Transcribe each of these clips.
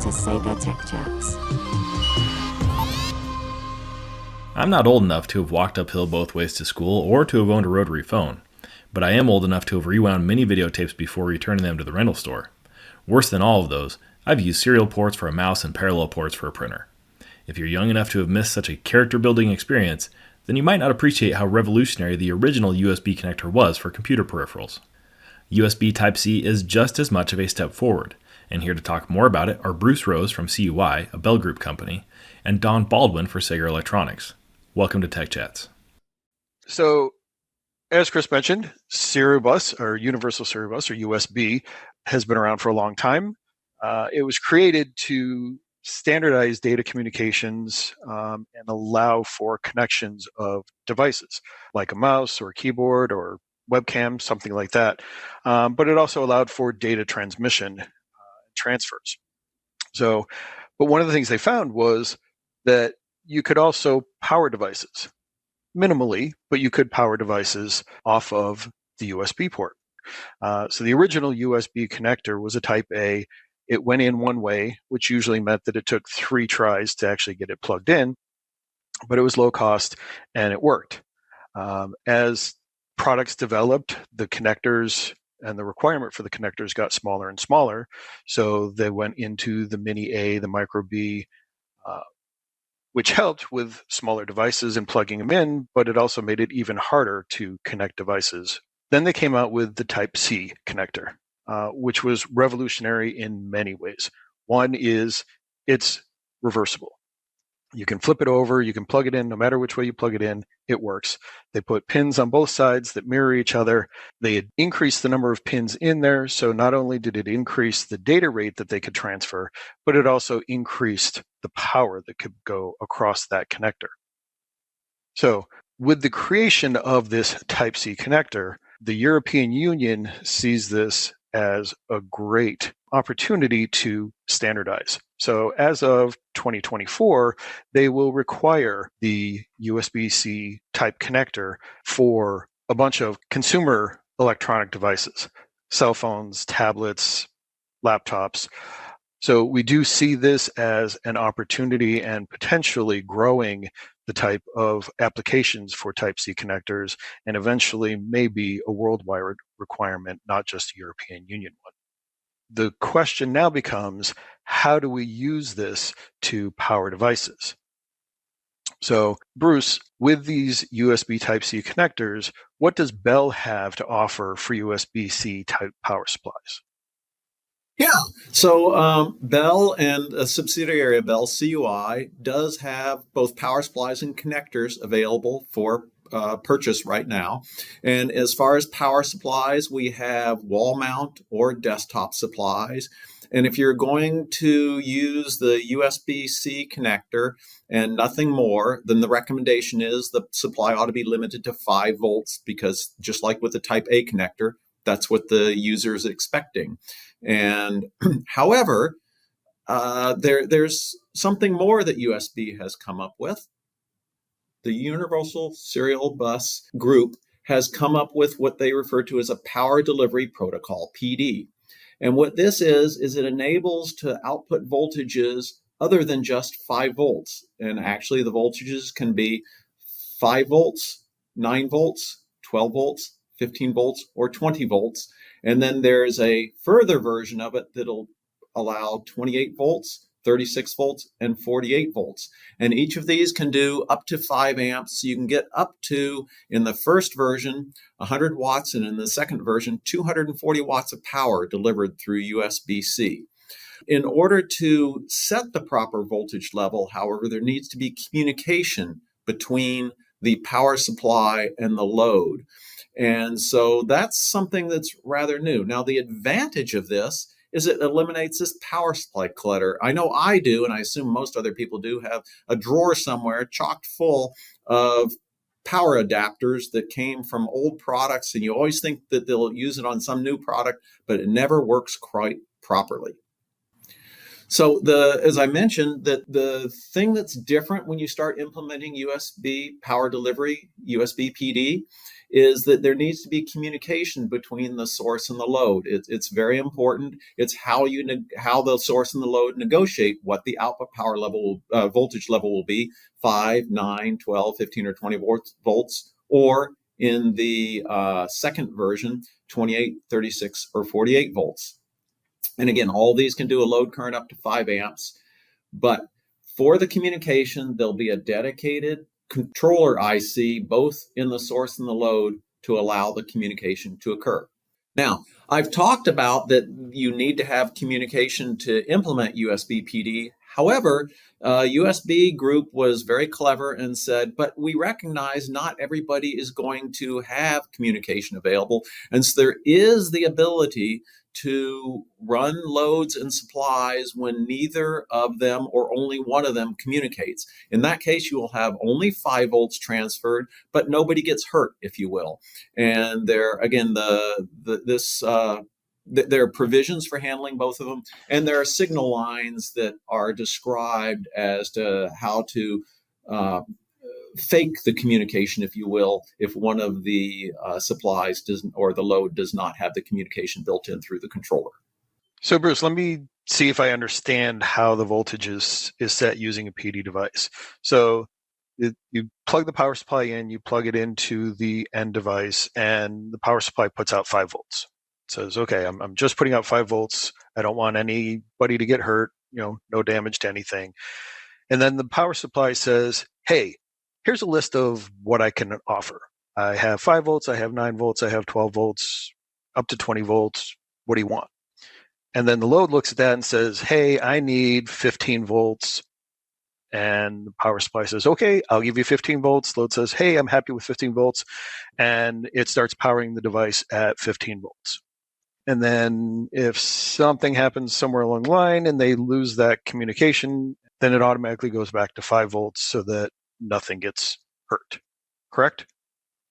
to say their tech chats. I'm not old enough to have walked uphill both ways to school or to have owned a rotary phone, but I am old enough to have rewound many videotapes before returning them to the rental store. Worse than all of those, I've used serial ports for a mouse and parallel ports for a printer. If you're young enough to have missed such a character-building experience, then you might not appreciate how revolutionary the original USB connector was for computer peripherals. USB Type-C is just as much of a step forward, and here to talk more about it are Bruce Rose from CUI, a Bell Group company, and Don Baldwin for Sager Electronics. Welcome to Tech Chats. So, as Chris mentioned, Serial Bus, or Universal Serial Bus, or USB, has been around for a long time. It was created to standardize data communications and allow for connections of devices, like a mouse or a keyboard or webcam, something like that. But it also allowed for data transmission transfers. But one of the things they found was that you could also power devices minimally, but you could power devices off of the USB port. So the original USB connector was a Type A. It went in one way, which usually meant that it took 3 tries to actually get it plugged in, but it was low cost and it worked. As products developed, the connectors and the requirement for the connectors got smaller and smaller. So they went into the Mini A, the Micro B, which helped with smaller devices and plugging them in, but it also made it even harder to connect devices. Then they came out with the Type-C connector, which was revolutionary in many ways. One is it's reversible. You can flip it over, you can plug it in, no matter which way you plug it in, it works. They put pins on both sides that mirror each other. They had increased the number of pins in there, so not only did it increase the data rate that they could transfer, but it also increased the power that could go across that connector. So with the creation of this Type-C connector, the European Union sees this as a great opportunity to standardize. So as of 2024, they will require the USB-C type connector for a bunch of consumer electronic devices, cell phones, tablets, laptops. So we do see this as an opportunity and potentially growing the type of applications for Type-C connectors, and eventually maybe a worldwide requirement, not just a European Union one. The question now becomes, how do we use this to power devices? So, Bruce, with these USB Type-C connectors, what does Bell have to offer for USB-C type power supplies? Yeah, so Bell and a subsidiary of Bell, CUI, does have both power supplies and connectors available for purchase right now. And as far as power supplies, we have wall mount or desktop supplies. And if you're going to use the USB-C connector and nothing more, then the recommendation is the supply ought to be limited to 5 volts, because just like with the Type A connector, that's what the user is expecting. And however, there's something more that USB has come up with. The Universal Serial Bus Group has come up with what they refer to as a Power Delivery Protocol, PD. And what this is it enables to output voltages other than just 5 volts. And actually the voltages can be 5 volts, 9 volts, 12 volts, 15 volts, or 20 volts. And then there's a further version of it that'll allow 28 volts, 36 volts, and 48 volts. And each of these can do up to 5 amps. So you can get up to, in the first version, 100 watts, and in the second version, 240 watts of power delivered through USB-C. In order to set the proper voltage level, however, there needs to be communication between the power supply and the load. And so that's something that's rather new. Now, the advantage of this is it eliminates this power supply clutter. I know I do, and I assume most other people do, have a drawer somewhere chocked full of power adapters that came from old products, and you always think that they'll use it on some new product, but it never works quite properly. So as I mentioned, that the thing that's different when you start implementing USB power delivery, USB PD, is that there needs to be communication between the source and the load. It's very important. It's how how the source and the load negotiate what the output power level, voltage level will be: 5, 9, 12, 15, or 20 volts, or in the second version, 28, 36, or 48 volts. And again, all these can do a load current up to 5 amps. But for the communication, there'll be a dedicated controller IC, both in the source and the load, to allow the communication to occur. Now, I've talked about that you need to have communication to implement USB PD. However, USB group was very clever and said, but we recognize not everybody is going to have communication available. And so there is the ability to run loads and supplies when neither of them or only one of them communicates. In that case, you will have only 5 volts transferred, but nobody gets hurt, if you will. And there, again, there are provisions for handling both of them, and there are signal lines that are described as to how to fake the communication, if you will, if one of the supplies doesn't, or the load does not have the communication built in through the controller. So Bruce, let me see if I understand how the voltage is set using a PD device. So you plug the power supply in, you plug it into the end device, and the power supply puts out 5 volts. It says, okay, I'm just putting out 5 volts. I don't want anybody to get hurt, no damage to anything. And then the power supply says, hey, here's a list of what I can offer. I have 5 volts, I have 9 volts, I have 12 volts, up to 20 volts. What do you want? And then the load looks at that and says, hey, I need 15 volts. And the power supply says, okay, I'll give you 15 volts. Load says, hey, I'm happy with 15 volts. And it starts powering the device at 15 volts. And then if something happens somewhere along the line and they lose that communication, then it automatically goes back to 5 volts so that nothing gets hurt. Correct?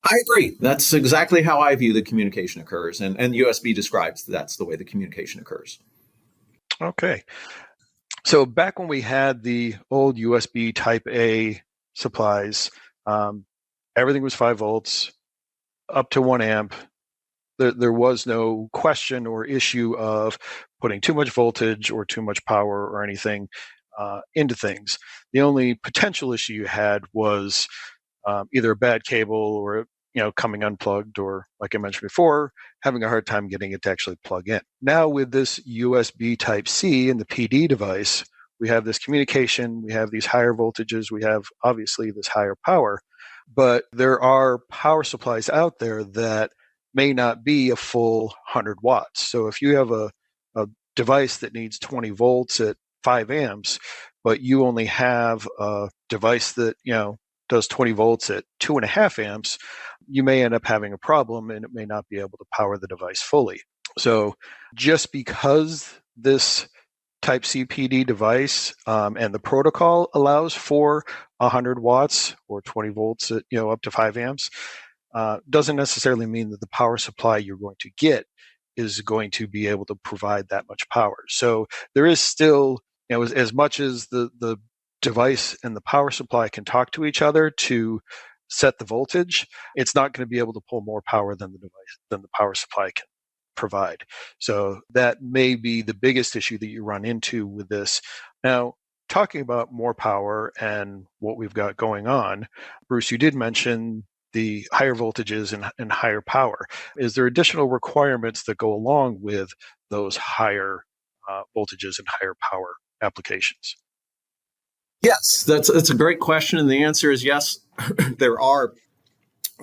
I agree. That's exactly how I view the communication occurs. And USB describes that's the way the communication occurs. Okay. So back when we had the old USB Type A supplies, everything was 5 volts, up to 1 amp. There was no question or issue of putting too much voltage or too much power or anything into things. The only potential issue you had was either a bad cable or coming unplugged, or like I mentioned before, having a hard time getting it to actually plug in. Now with this USB Type-C and the PD device, we have this communication, we have these higher voltages, we have obviously this higher power, but there are power supplies out there that may not be a full 100 watts. So if you have a device that needs 20 volts at 5 amps, but you only have a device that, does 20 volts at 2.5 amps, you may end up having a problem and it may not be able to power the device fully. So just because this Type-C PD device and the protocol allows for 100 watts or 20 volts at, up to 5 amps, doesn't necessarily mean that the power supply you're going to get is going to be able to provide that much power. So there is still, as much as the device and the power supply can talk to each other to set the voltage, it's not going to be able to pull more power than the power supply can provide. So that may be the biggest issue that you run into with this. Now, talking about more power and what we've got going on, Bruce, you did mention the higher voltages and higher power. Is there additional requirements that go along with those higher voltages and higher power applications? Yes, that's a great question. And the answer is yes, there are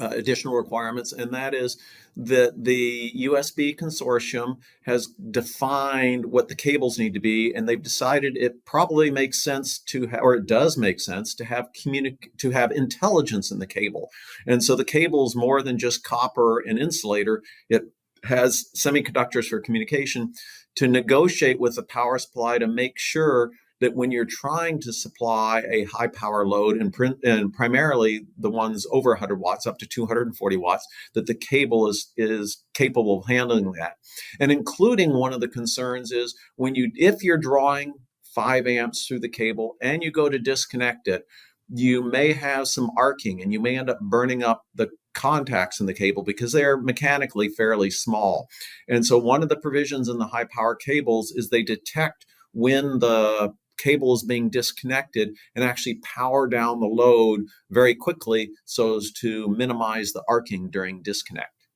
additional requirements, and that is that the USB consortium has defined what the cables need to be, and they've decided it probably makes sense or it does make sense to have intelligence in the cable. And so the cable is more than just copper and insulator. It has semiconductors for communication to negotiate with the power supply to make sure that when you're trying to supply a high power load, and primarily the ones over 100 watts up to 240 watts, that the cable is capable of handling that. And including, one of the concerns is if you're drawing 5 amps through the cable and you go to disconnect it, you may have some arcing and you may end up burning up the contacts in the cable because they're mechanically fairly small. And so one of the provisions in the high power cables is they detect when the cable is being disconnected and actually power down the load very quickly so as to minimize the arcing during disconnect.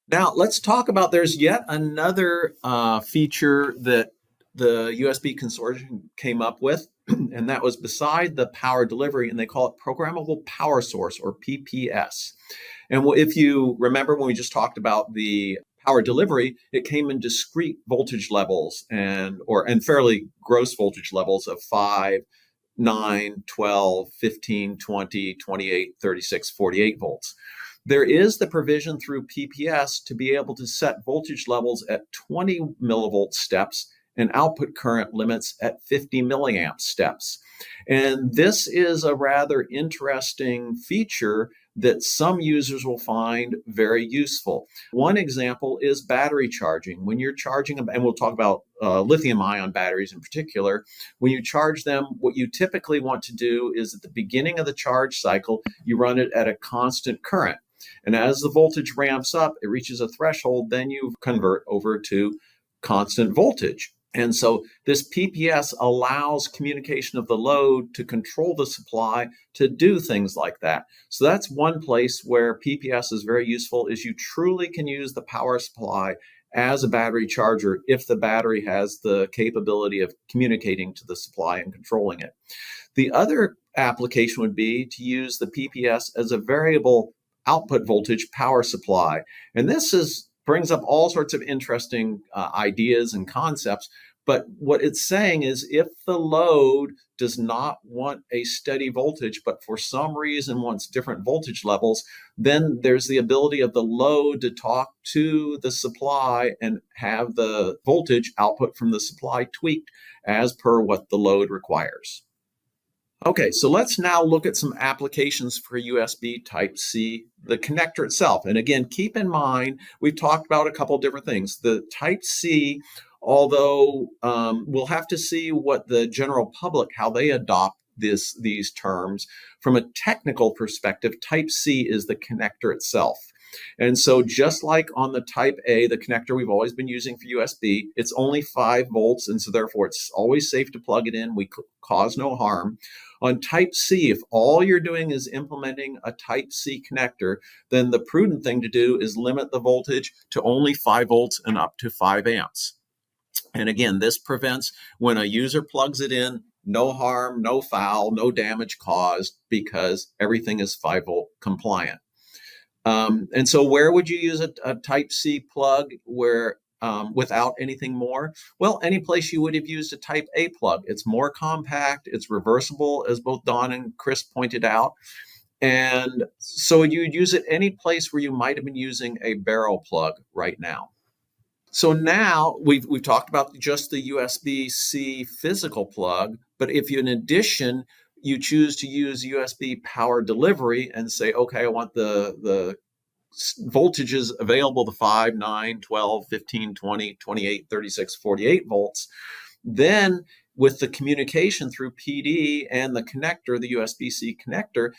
Now, let's talk about there's yet another feature that the USB consortium came up with, and that was beside the power delivery, and they call it programmable power source, or PPS. And if you remember when we just talked about the power delivery, it came in discrete voltage levels and fairly gross voltage levels of 5, 9, 12, 15, 20, 28, 36, 48 volts. There is the provision through PPS to be able to set voltage levels at 20 millivolt steps and output current limits at 50 milliamp steps. And this is a rather interesting feature that some users will find very useful. One example is battery charging. When you're charging, and we'll talk about lithium-ion batteries in particular, when you charge them, what you typically want to do is at the beginning of the charge cycle, you run it at a constant current. And as the voltage ramps up, it reaches a threshold, then you convert over to constant voltage. And so this PPS allows communication of the load to control the supply to do things like that. So that's one place where PPS is very useful, is you truly can use the power supply as a battery charger if the battery has the capability of communicating to the supply and controlling it. The other application would be to use the PPS as a variable output voltage power supply. And this brings up all sorts of interesting ideas and concepts. But what it's saying is if the load does not want a steady voltage, but for some reason wants different voltage levels, then there's the ability of the load to talk to the supply and have the voltage output from the supply tweaked as per what the load requires. Okay, so let's now look at some applications for USB Type-C, the connector itself. And again, keep in mind, we've talked about a couple different things. The Type-C, although we'll have to see what the general public, how they adopt these terms. From a technical perspective, Type-C is the connector itself. And so just like on the Type A, the connector we've always been using for USB, it's only 5 volts, and so therefore it's always safe to plug it in. We cause no harm. On Type-C, if all you're doing is implementing a Type-C connector, then the prudent thing to do is limit the voltage to only 5 volts and up to 5 amps. And again, this prevents when a user plugs it in, no harm, no foul, no damage caused, because everything is 5 volt compliant. And so where would you use a Type-C plug without anything more? Well, any place you would have used a Type A plug. It's more compact, it's reversible, as both Don and Chris pointed out. And so you'd use it any place where you might have been using a barrel plug right now. So now we've talked about just the USB-C physical plug, but if you, in addition, you choose to use USB power delivery and say, okay, I want the voltages available to 5, 9, 12, 15, 20, 28, 36, 48 volts, then with the communication through PD and the connector, the USB-C connector,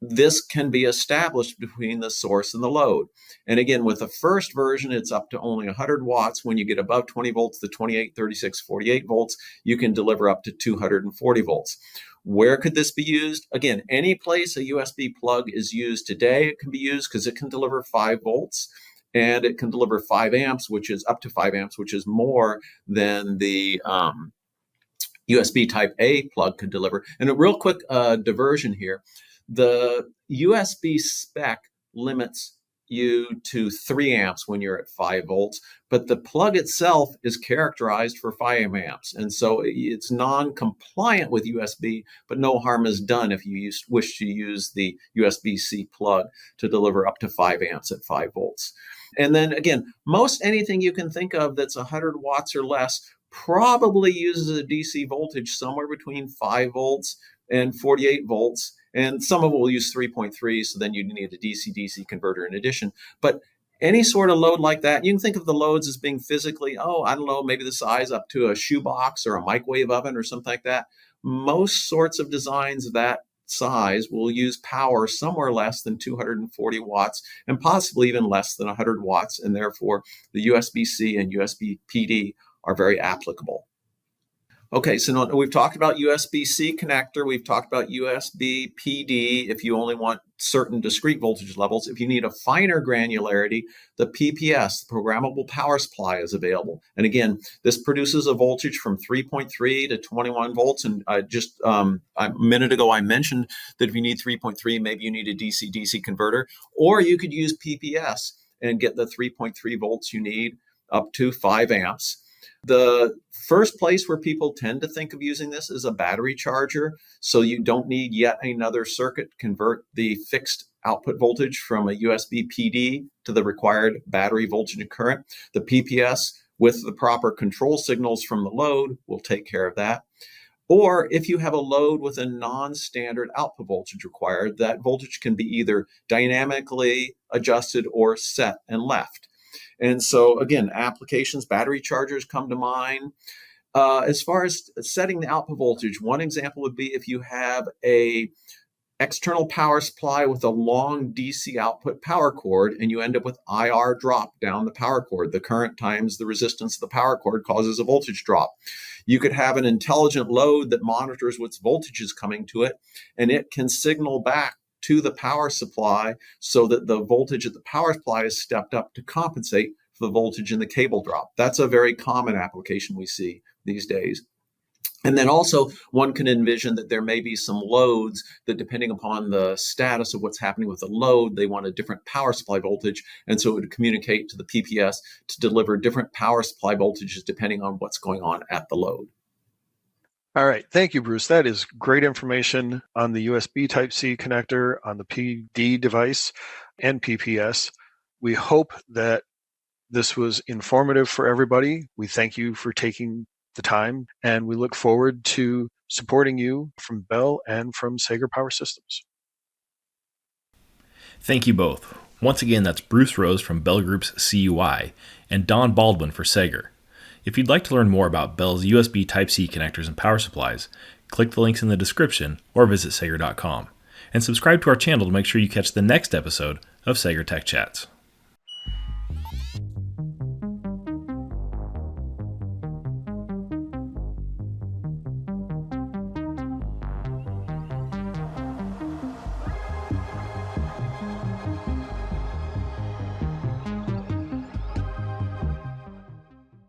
this can be established between the source and the load. And again, with the first version, it's up to only 100 watts. When you get above 20 volts, the 28, 36, 48 volts, you can deliver up to 240 volts. Where could this be used? Again, any place a USB plug is used today, it can be used because it can deliver 5 volts and it can deliver 5 amps, which is up to 5 amps, which is more than the USB Type A plug could deliver. And a real quick diversion here. The USB spec limits you to 3 amps when you're at 5 volts, but the plug itself is characterized for 5 amps. And so it's non-compliant with USB, but no harm is done if you wish to use the USB-C plug to deliver up to 5 amps at 5 volts. And then again, most anything you can think of that's 100 watts or less probably uses a DC voltage somewhere between 5 volts and 48 volts. And some of it will use 3.3, so then you need a DC-DC converter in addition. But Any sort of load like that, you can think of the loads as being physically, I don't know, maybe the size up to a shoebox or a microwave oven or something like that. Most sorts of designs of that size will use power somewhere less than 240 watts and possibly even less than 100 watts. And therefore, the USB-C and USB PD are very applicable. Okay, so now we've talked about USB-C connector. We've talked about USB PD if you only want certain discrete voltage levels. If you need a finer granularity, the PPS, the programmable power supply, is available. And again, this produces a voltage from 3.3 to 21 volts. And a minute ago, I mentioned that if you need 3.3, maybe you need a DC-DC converter, or you could use PPS and get the 3.3 volts you need up to 5 amps. The first place where people tend to think of using this is a battery charger. So you don't need yet another circuit to convert the fixed output voltage from a USB PD to the required battery voltage and current. The PPS with the proper control signals from the load will take care of that. Or if you have a load with a non-standard output voltage required, that voltage can be either dynamically adjusted or set and left. And so, again, applications, battery chargers come to mind. As far as setting the output voltage, one example would be if you have a external power supply with a long DC output power cord, and you end up with IR drop down the power cord. The current times the resistance of the power cord causes a voltage drop. You could have an intelligent load that monitors what voltage is coming to it, and it can signal back to the power supply so that the voltage at the power supply is stepped up to compensate for the voltage in the cable drop. That's a very common application we see these days. And then also one can envision that there may be some loads that, depending upon the status of what's happening with the load, they want a different power supply voltage. And so it would communicate to the PPS to deliver different power supply voltages depending on what's going on at the load. All right. Thank you, Bruce. That is great information on the USB Type-C connector, on the PD device, and PPS. We hope that this was informative for everybody. We thank you for taking the time, and we look forward to supporting you from Bell and from Sager Power Systems. Thank you both. Once again, that's Bruce Rose from Bell Group's CUI and Don Baldwin for Sager. If you'd like to learn more about Bell's USB Type-C connectors and power supplies, click the links in the description or visit Sager.com. And subscribe to our channel to make sure you catch the next episode of Sager Tech Chats.